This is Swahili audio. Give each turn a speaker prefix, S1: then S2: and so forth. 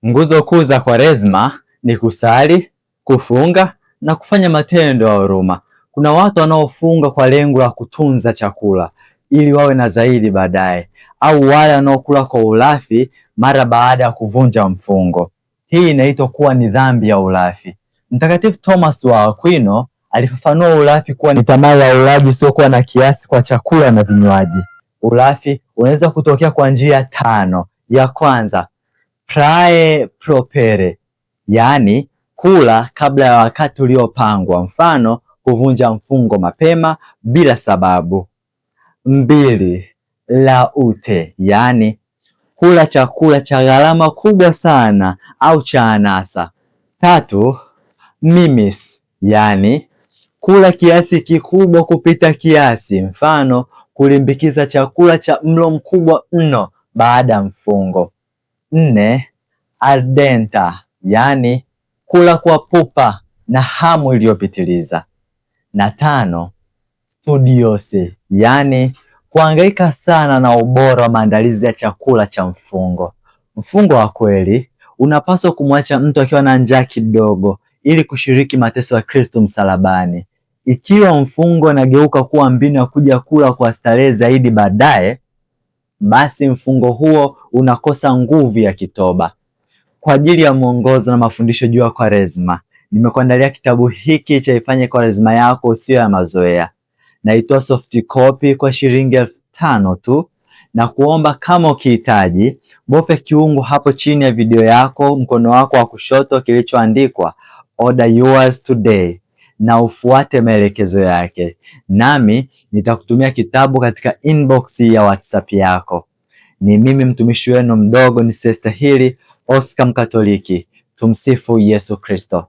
S1: Nguzo kuu za Kwaresma ni kusali, kufunga na kufanya matendo ya huruma. Kuna watu wanaofunga kwa lengo la kutunza chakula ili wawe na zaidi baadaye, au wale wanaokula kwa ulafi mara baada ya kuvunja mfungo. Hii inaitwa kuwa ni dhambi ya ulafi. Mtakatifu Thomas wa Aquino alifafanua ulafi kuwa ni tamaa ya ulaji usiokuwa na kiasi kwa chakula na vinywaji. Ulafi unaweza kutokea kwa njia 5. Ya kwanza, prae propere, yaani kula kabla ya wakati uliopangwa, mfano kuvunja mfungo mapema bila sababu. 2, laute, yaani kula chakula cha gharama kubwa sana au cha anasa. 3, mimis, yaani kula kiasi kikubwa kupita kiasi, mfano kulimbikiza chakula cha mlo mkubwa mno baada ya mfungo. 4, ardenta, yaani kula kwa pupa na hamu iliyopitiliza. Na 5, studiose, yaani kuhangaika sana na ubora wa maandalizi ya chakula cha mfungo. Mfungo wa kweli unapaswa kumwacha mtu akiwa na njaa kidogo ili kushiriki mateso ya Kristo msalabani. Ikiwa mfungo unageuka kuwa mbinu ya kuja kula kwa starehe zaidi baadaye, basi mfungo huo unakosa nguvu ya kitoba. Kwa ajili ya mwongozo na mafundisho juu ya Kwaresma, nimekuandalia kitabu hiki cha Ifanye Kwaresma Yako Usiyo ya Mazoea. Naitoa soft copy kwa shilingi 5,000 tu, na kuomba kama ukihitaji, bofya kiungo hapo chini ya video yako mkono wako wa kushoto kilichoandikwa order yours today, na ufuate maelekezo yake, nami nitakutumia kitabu katika inbox ya WhatsApp yako. Ni mimi mtumishi wenu mdogo nisiyestahili, Oscar Mkatoliki. Tumsifu Yesu Kristo.